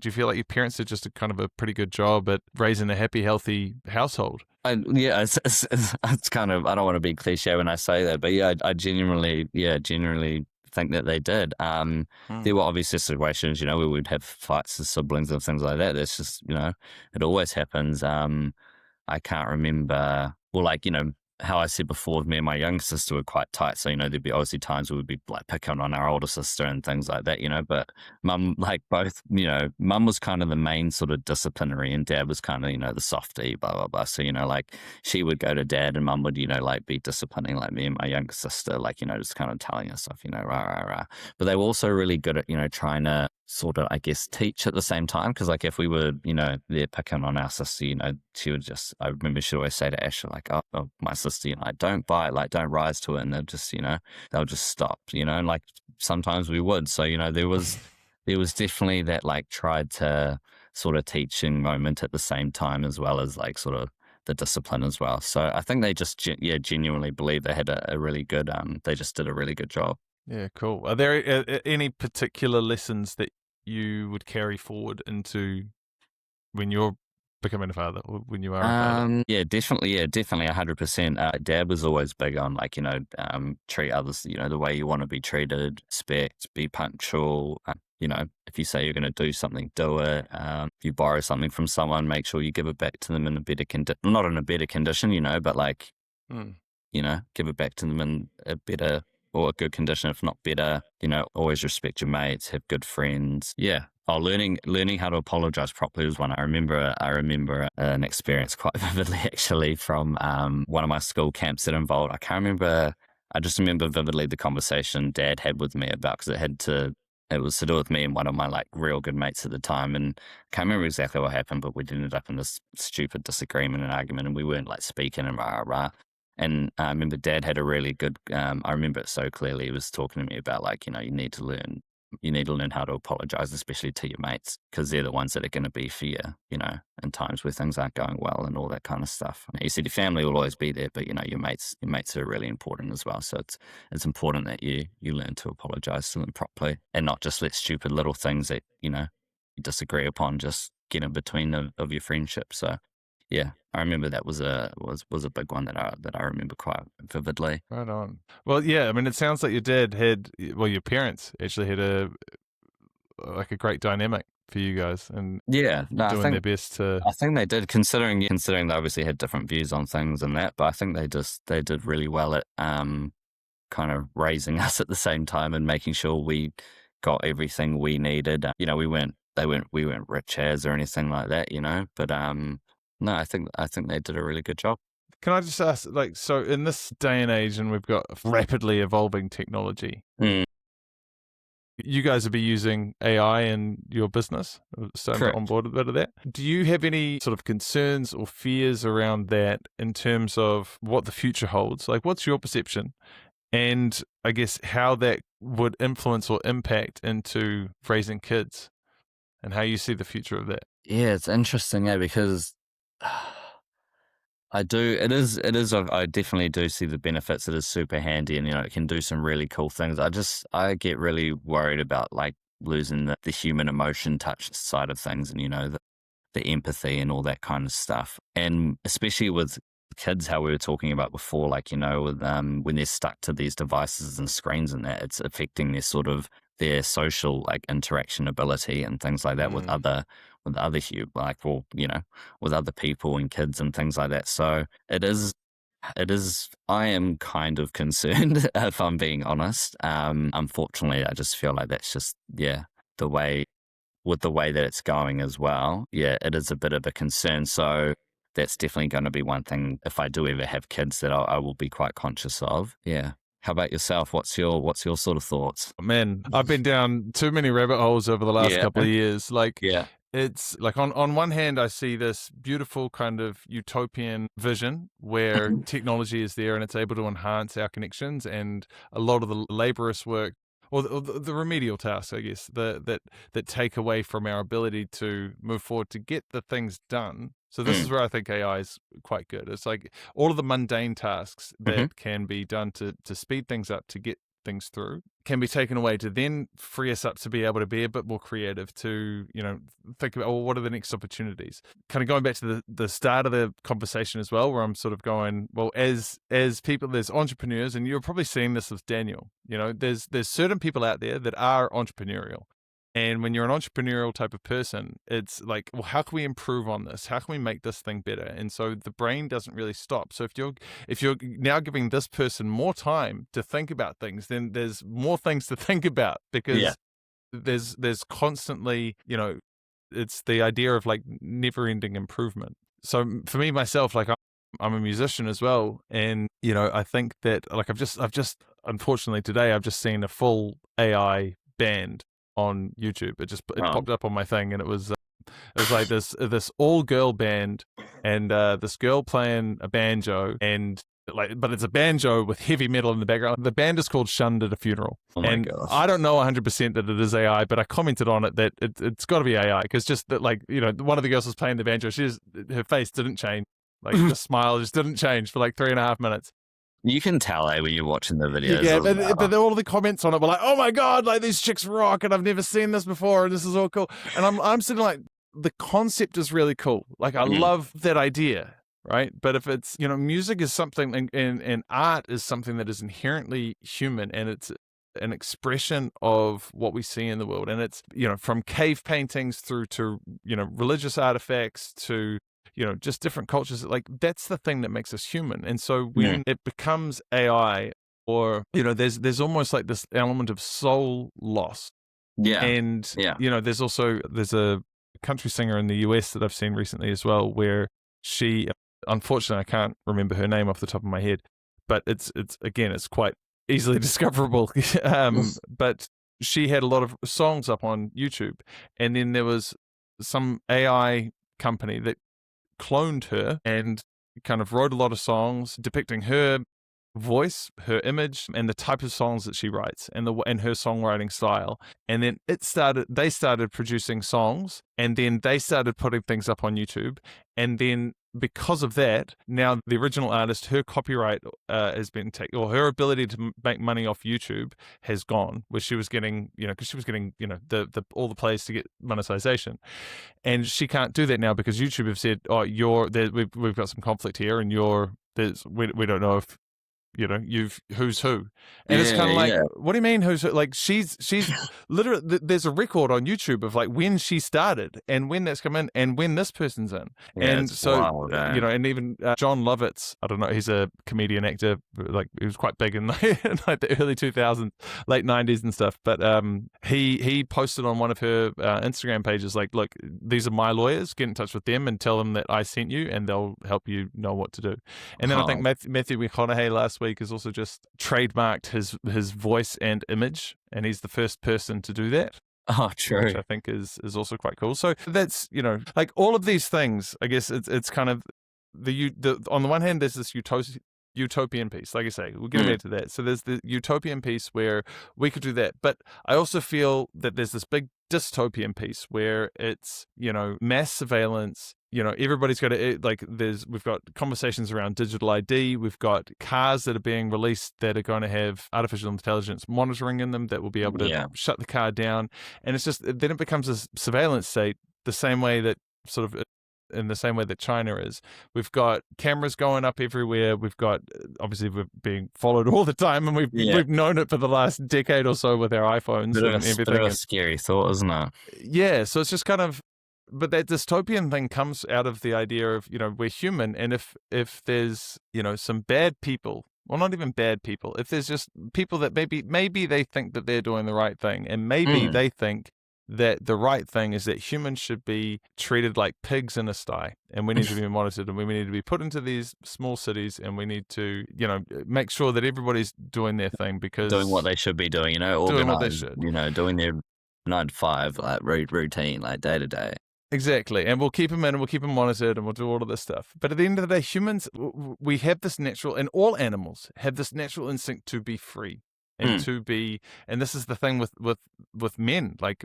Speaker 1: you feel like your parents did just a kind of a pretty good job at raising a happy, healthy household?
Speaker 2: Yeah, it's kind of, I don't want to be cliche when I say that, but yeah, I genuinely think that they did. There were obviously situations, where we'd have fights as siblings and things like that. That's just, it always happens. I can't remember, well, like, how I said before, me and my younger sister were quite tight. So, there'd be obviously times where we'd be like picking on our older sister and things like that, but mum, like both, mum was kind of the main sort of disciplinary and dad was kind of, the softy, blah, blah, blah. So, like she would go to dad and mum would, like be disciplining like me and my younger sister, like, just kind of telling us stuff, rah, rah, rah. But they were also really good at, trying to sort of, I guess, teach at the same time. Because like if we were, they're picking on our sister, she would just, I remember she'd always say to Asher, like, oh my sister, don't bite, like don't rise to it. And they'll just, they'll just stop, and like sometimes we would. So, there was definitely that like tried to sort of teaching moment at the same time, as well as like sort of the discipline as well. So I think they just, genuinely believe they had a really good, they just did a really good job.
Speaker 1: Yeah, cool. Are there any particular lessons that you would carry forward into when you're becoming a father, or when you are a father?
Speaker 2: Yeah, definitely 100%. Dad was always big on like, treat others, the way you want to be treated, respect, be punctual. If you say you're going to do something, do it. If you borrow something from someone, make sure you give it back to them in a better condition, not in a better condition, but like, give it back to them in a better or a good condition, if not better. Always respect your mates, have good friends. Yeah. Oh, learning how to apologize properly was one. I remember an experience quite vividly, actually, from one of my school camps that involved, I just remember vividly the conversation Dad had with me about, because it was to do with me and one of my like real good mates at the time. And I can't remember exactly what happened, but we ended up in this stupid disagreement and argument, and we weren't like speaking and rah, rah, rah. And I remember Dad had a really good, I remember it so clearly. He was talking to me about like, you need to learn how to apologize, especially to your mates, because they're the ones that are going to be for you, in times where things aren't going well and all that kind of stuff. He said your family will always be there, but your mates are really important as well. So it's important that you learn to apologize to them properly, and not just let stupid little things that you disagree upon just get in between of your friendship. So yeah, I remember that was a big one that I remember quite vividly.
Speaker 1: Right on. Well, yeah, I mean, it sounds like your parents actually had a great dynamic for you guys, and
Speaker 2: yeah, no,
Speaker 1: doing their best to.
Speaker 2: I think they did, considering they obviously had different views on things and that, but I think they did really well at kind of raising us at the same time and making sure we got everything we needed. We weren't rich as or anything like that, but no, I think they did a really good job.
Speaker 1: Can I just ask, like, so in this day and age, and we've got rapidly evolving technology, you guys will be using AI in your business, starting
Speaker 2: Correct.
Speaker 1: to onboard a bit of that. Do you have any sort of concerns or fears around that in terms of what the future holds? Like, what's your perception? And I guess how that would influence or impact into raising kids, and how you see the future of that.
Speaker 2: Yeah, it's interesting, because I definitely do see the benefits. It is super handy, and it can do some really cool things. I get really worried about like losing the human emotion touch side of things, and the empathy and all that kind of stuff. And especially with kids, how we were talking about before, like with when they're stuck to these devices and screens and that, it's affecting their social like interaction ability and things like that with other with other people and kids and things like that. So it is I am kind of concerned, if I'm being honest. Unfortunately, I just feel like that's just the way that it's going as well. Yeah, it is a bit of a concern. So that's definitely going to be one thing, if I do ever have kids, that I will be quite conscious of. Yeah. How about yourself? What's your sort of thoughts?
Speaker 1: Man, I've been down too many rabbit holes over the last couple of years. Like, it's like on one hand, I see this beautiful kind of utopian vision where technology is there and it's able to enhance our connections, and a lot of the laborious work, or the remedial tasks, I guess, that take away from our ability to move forward to get the things done So this is where I think AI is quite good. It's like all of the mundane tasks that can be done to speed things up, to get things through, can be taken away to then free us up to be able to be a bit more creative, to, think about, well, what are the next opportunities? Kind of going back to the start of the conversation as well, where I'm sort of going, well, as people, there's entrepreneurs, and you're probably seeing this with Daniel, there's certain people out there that are entrepreneurial. And when you're an entrepreneurial type of person, it's like, well, how can we improve on this? How can we make this thing better? And so the brain doesn't really stop. So if you're now giving this person more time to think about things, then there's more things to think about, because there's constantly, it's the idea of like never-ending improvement. So for me, myself, like I'm a musician as well, and I think that like I've just unfortunately today I've just seen a full AI band on YouTube. It popped up on my thing, and it was like this all girl band, and this girl playing a banjo, and but it's a banjo with heavy metal in the background. The band is called Shunned at a Funeral.
Speaker 2: Oh my gosh.
Speaker 1: I don't know 100% that it is AI, but I commented on it that it's got to be AI, because just that, like, one of the girls was playing the banjo. Her face didn't change, like the smile just didn't change for like 3.5 minutes.
Speaker 2: You can tell, when you're watching the videos.
Speaker 1: Yeah, but all of the comments on it were like, "Oh my god, like these chicks rock, and I've never seen this before, and this is all cool." And I'm sitting like, the concept is really cool. Like I love that idea, right? But if it's music is something, and art is something that is inherently human, and it's an expression of what we see in the world, and it's from cave paintings through to religious artifacts to just different cultures. Like that's the thing that makes us human. And so when it becomes AI, or there's almost like this element of soul loss. And there's a country singer in the US that I've seen recently as well, where she, unfortunately I can't remember her name off the top of my head, but it's quite easily discoverable. But she had a lot of songs up on YouTube, and then there was some AI company that cloned her and kind of wrote a lot of songs depicting her voice, her image, and the type of songs that she writes, and her songwriting style. And then they started producing songs, and then they started putting things up on YouTube. And then because of that, now the original artist, her copyright has been taken, or her ability to make money off YouTube has gone, where she was getting, because she was getting, all the plays to get monetization. And she can't do that now, because YouTube have said, oh, we've got some conflict here, and we don't know if, who's who. And it's kind of like, what do you mean who's who? Like she's literally, there's a record on YouTube of like when she started, and when that's come in, and when this person's in. And so, wild, and even John Lovitz, I don't know, he's a comedian actor, like he was quite big in like the early 2000s, late 90s and stuff. But he posted on one of her Instagram pages, like, look, these are my lawyers, get in touch with them and tell them that I sent you, and they'll help you know what to do. And then I think Matthew McConaughey last week has also just trademarked his voice and image, and he's the first person to do that.
Speaker 2: Oh, true.
Speaker 1: Which I think is also quite cool. So that's, like all of these things, I guess it's kind of the on the one hand, there's this utopian piece, like I say, we'll get back to that. So there's the utopian piece where we could do that, but I also feel that there's this big dystopian piece where it's, mass surveillance. Everybody's got to, we've got conversations around digital ID. We've got cars that are being released that are going to have artificial intelligence monitoring in them that will be able to shut the car down. And it's just, then it becomes a surveillance state, the same way that in the same way that China is. We've got cameras going up everywhere. We've got, obviously we're being followed all the time, and we've known it for the last decade or so with our iPhones and everything.
Speaker 2: Bit of a scary thought, isn't it?
Speaker 1: Yeah. So it's just kind of, but that dystopian thing comes out of the idea of, we're human. And if there's, some bad people, well, not even bad people, if there's just people that maybe they think that they're doing the right thing, and maybe they think that the right thing is that humans should be treated like pigs in a sty, and we need to be monitored, and we need to be put into these small cities, and we need to, make sure that everybody's doing their thing, because
Speaker 2: doing what they should be doing,
Speaker 1: doing what they should,
Speaker 2: doing their 9 to 5 like routine, like day to day.
Speaker 1: Exactly. And we'll keep them in, and we'll keep them monitored, and we'll do all of this stuff. But at the end of the day, humans, we have this natural, and all animals have this natural instinct to be free. and to be, and this is the thing with men, like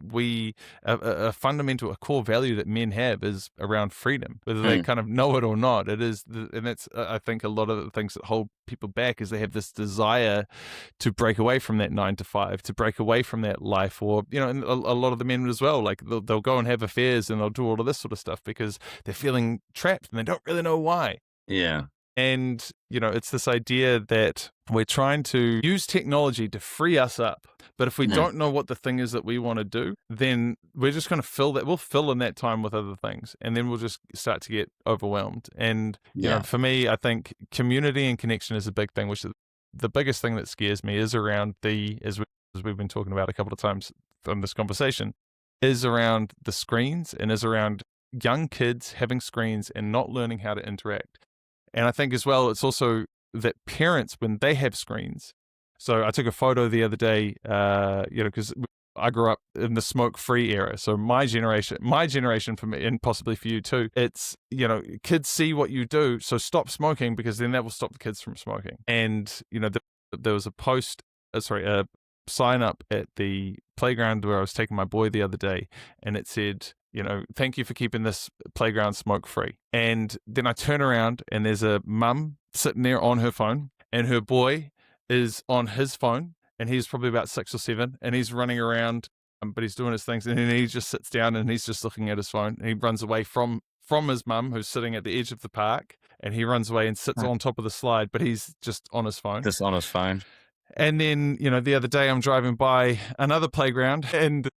Speaker 1: a fundamental, a core value that men have is around freedom, whether they kind of know it or not. It is, and that's, I think, a lot of the things that hold people back is they have this desire to break away from that 9 to 5, to break away from that life, or, you know, and a lot of the men as well, like they'll go and have affairs and they'll do all of this sort of stuff because they're feeling trapped and they don't really know why.
Speaker 2: Yeah.
Speaker 1: And, you know, it's this idea that we're trying to use technology to free us up. But if we don't know what the thing is that we want to do, then we're just going to fill that. We'll fill in that time with other things. And then we'll just start to get overwhelmed. And, you know, for me, I think community and connection is a big thing, which is the biggest thing that scares me is around as we've been talking about a couple of times on this conversation, is around the screens and is around young kids having screens and not learning how to interact. And I think as well, it's also that parents, when they have screens. So I took a photo the other day, you know, because I grew up in the smoke-free era. So my generation for me, and possibly for you too, it's, you know, kids see what you do, so stop smoking because then that will stop the kids from smoking. And, you know, there was a sign up at the playground where I was taking my boy the other day, and it said, you know, thank you for keeping this playground smoke-free. And then I turn around and there's a mum sitting there on her phone and her boy is on his phone and he's probably about 6 or 7 and he's running around, but he's doing his things, and then he just sits down and he's just looking at his phone and he runs away from his mum who's sitting at the edge of the park, and he runs away and sits on top of the slide, but he's just on his phone.
Speaker 2: Just on his phone.
Speaker 1: And then, you know, the other day I'm driving by another playground and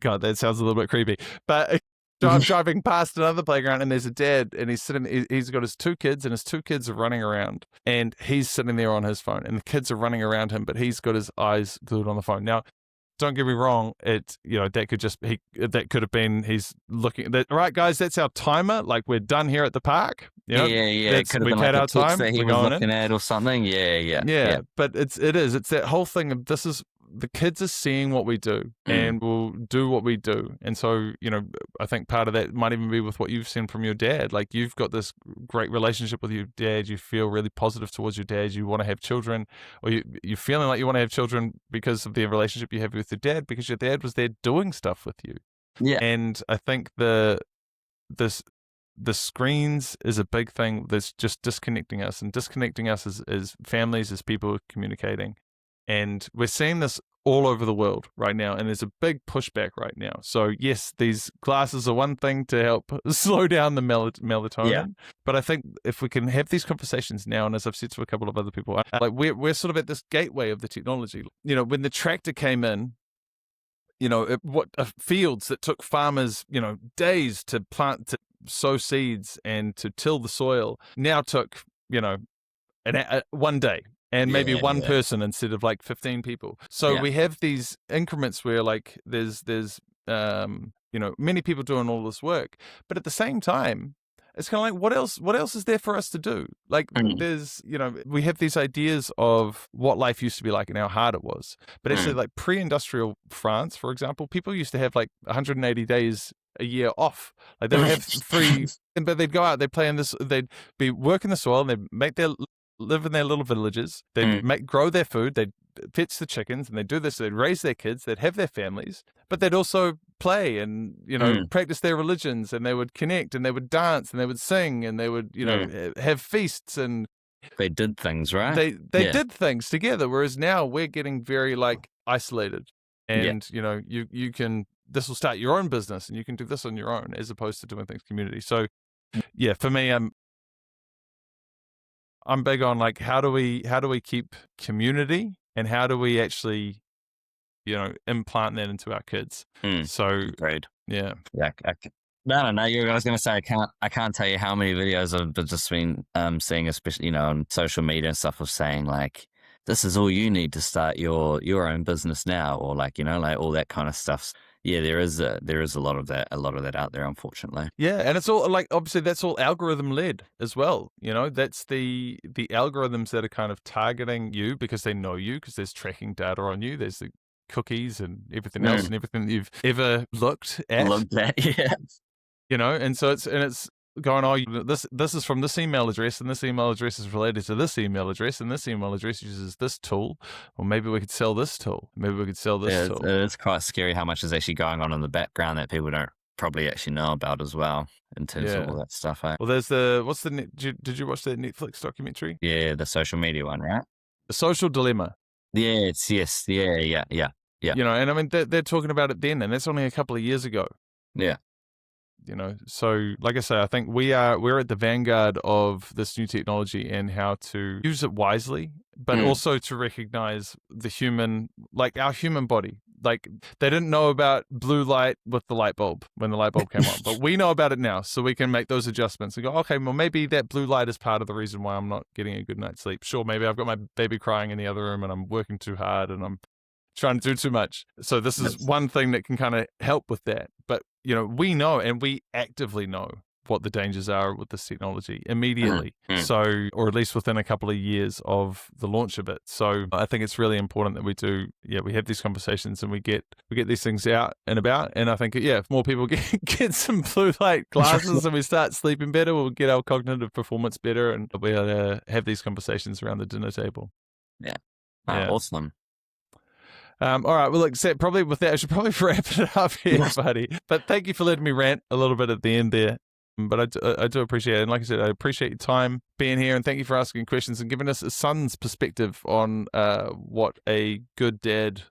Speaker 1: God, that sounds a little bit creepy, but I'm driving past another playground and there's a dad and he's got his 2 kids and his 2 kids are running around and he's sitting there on his phone and the kids are running around him, but he's got his eyes glued on the phone. Now, don't get me wrong, that could have been, he's looking at, right, guys, that's our timer. Like, we're done here at the park. You know,
Speaker 2: It could have been like a text that he was looking at or something. Yeah.
Speaker 1: But it's that whole thing of the kids are seeing what we do and will do what we do. And so, you know, I think part of that might even be with what you've seen from your dad. Like, you've got this great relationship with your dad. You feel really positive towards your dad. You want to have children, or you're feeling like you want to have children because of the relationship you have with your dad, because your dad was there doing stuff with you.
Speaker 2: Yeah.
Speaker 1: And I think the screens is a big thing that's just disconnecting us as families, as people communicating. And we're seeing this all over the world right now, and there's a big pushback right now. So yes, these glasses are one thing to help slow down the melatonin, but I think if we can have these conversations now, and as I've said to a couple of other people, like we're sort of at this gateway of the technology. You know, when the tractor came in, you know, fields that took farmers, you know, days to plant, to sow seeds and to till the soil, now took, you know, one day. And maybe one person instead of like 15 people. So we have these increments where like there's you know, many people doing all this work, but at the same time, it's kind of like, what else is there for us to do? Like there's, you know, we have these ideas of what life used to be like and how hard it was. But actually, like pre-industrial France, for example, people used to have like 180 days a year off. Like they would have 3, but they'd go out, they'd play in this, they'd be working the soil, and they'd live in their little villages. They'd grow their food. They'd fetch the chickens, and they'd do this. They'd raise their kids. They'd have their families, but they'd also play and, you know, practice their religions, and they would connect, and they would dance, and they would sing, and they would, you know, have feasts, and
Speaker 2: they did things, right?
Speaker 1: They did things together. Whereas now we're getting very like isolated, and you know, you can, this will start your own business, and you can do this on your own as opposed to doing things community. So yeah, for me, I'm big on like, how do we keep community, and how do we actually, you know, implant that into our kids? So
Speaker 2: great.
Speaker 1: Yeah.
Speaker 2: No. I was going to say, I can't tell you how many videos I've just been seeing, especially, you know, on social media and stuff, of saying like, this is all you need to start your own business now, or like, you know, like all that kind of stuff. Yeah, there is a lot of that out there, unfortunately.
Speaker 1: Yeah, and it's all like, obviously that's all algorithm led as well. You know, that's the algorithms that are kind of targeting you because they know you, because there's tracking data on you. There's the cookies and everything else and everything that you've ever looked at.
Speaker 2: Yeah.
Speaker 1: You know, and so it's going, oh, this is from this email address, and this email address is related to this email address, and this email address uses this tool, or maybe we could sell this tool. Maybe we could sell this tool.
Speaker 2: It's quite scary how much is actually going on in the background that people don't probably actually know about as well in terms of all that stuff. Eh?
Speaker 1: Well, there's did you watch that Netflix documentary?
Speaker 2: Yeah, the social media one, right?
Speaker 1: The Social Dilemma.
Speaker 2: Yes, yeah.
Speaker 1: You know, and I mean, they're talking about it then, and that's only a couple of years ago.
Speaker 2: Yeah.
Speaker 1: You know, so like I say, I think we're at the vanguard of this new technology and how to use it wisely, but also to recognize the human, like our human body. Like they didn't know about blue light with the light bulb when the light bulb came on, but we know about it now, so we can make those adjustments and go, okay, well maybe that blue light is part of the reason why I'm not getting a good night's sleep. Sure, maybe I've got my baby crying in the other room and I'm working too hard and I'm trying to do too much. So this is one thing that can kind of help with that. But, you know, we know and we actively know what the dangers are with this technology immediately. So, or at least within a couple of years of the launch of it. So I think it's really important that we have these conversations and we get these things out and about. And I think, if more people get some blue light glasses and we start sleeping better, we'll get our cognitive performance better and we'll have these conversations around the dinner table.
Speaker 2: Yeah. Awesome.
Speaker 1: All right. Well, look, Seth, probably with that, I should probably wrap it up here, buddy. But thank you for letting me rant a little bit at the end there. But I do appreciate it. And like I said, I appreciate your time being here and thank you for asking questions and giving us a son's perspective on what a good dad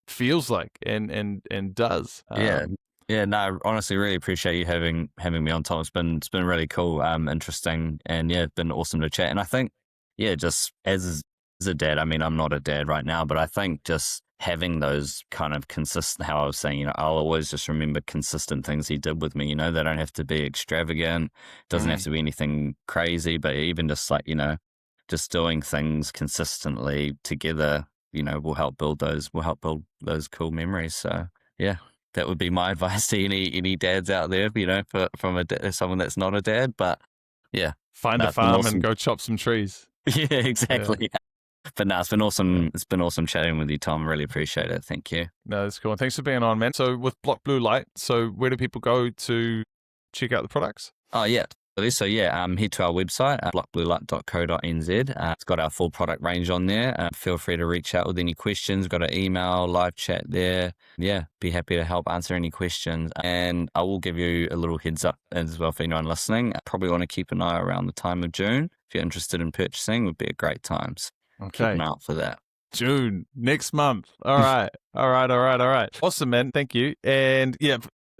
Speaker 1: feels like and does.
Speaker 2: Yeah, no, honestly, really appreciate you having me on, Tom. It's been really cool, interesting, and it's been awesome to chat. And I think, just as a dad, I mean, I'm not a dad right now, but I think just having those kind of consistent, how I was saying, I'll always just remember consistent things he did with me, they don't have to be extravagant, doesn't have to be anything crazy, but even just like, just doing things consistently together, will help build those cool memories. So that would be my advice to any dads out there, from someone that's not a dad, but
Speaker 1: find a farm and go chop some trees.
Speaker 2: Yeah, exactly. Yeah. But no, it's been awesome. It's been awesome chatting with you, Tom. Really appreciate it. Thank you.
Speaker 1: No, that's cool. And thanks for being on, man. So with BlockBlueLight, so where do people go to check out the products?
Speaker 2: Oh, yeah. So head to our website, blockbluelight.co.nz. It's got our full product range on there. Feel free to reach out with any questions. We've got an email, live chat there. Yeah, be happy to help answer any questions. And I will give you a little heads up as well for anyone listening. I probably want to keep an eye around the time of June. If you're interested in purchasing, would be a great time. So keep an eye out for that.
Speaker 1: June, next month. All right. All right. Awesome, man. Thank you. And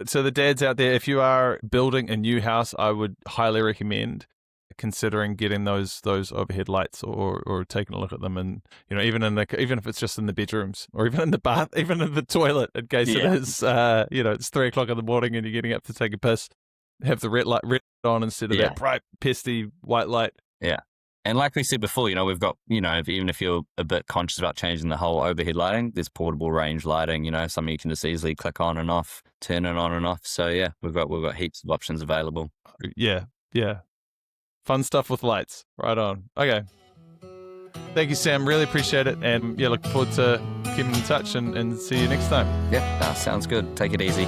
Speaker 1: so the dads out there, if you are building a new house, I would highly recommend considering getting those overhead lights or taking a look at them, and even if it's just in the bedrooms or even in the bath, even in the toilet, in case it is it's 3 o'clock in the morning and you're getting up to take a piss, have the red light on instead of that bright pesty white light.
Speaker 2: Yeah. And like we said before, we've got, even if you're a bit conscious about changing the whole overhead lighting, there's portable range lighting, something you can just easily click on and off, turn it on and off. So we've got heaps of options available.
Speaker 1: Yeah. Fun stuff with lights. Right on. Okay. Thank you, Sam. Really appreciate it. And look forward to keeping in touch and see you next time.
Speaker 2: Yeah, sounds good. Take it easy.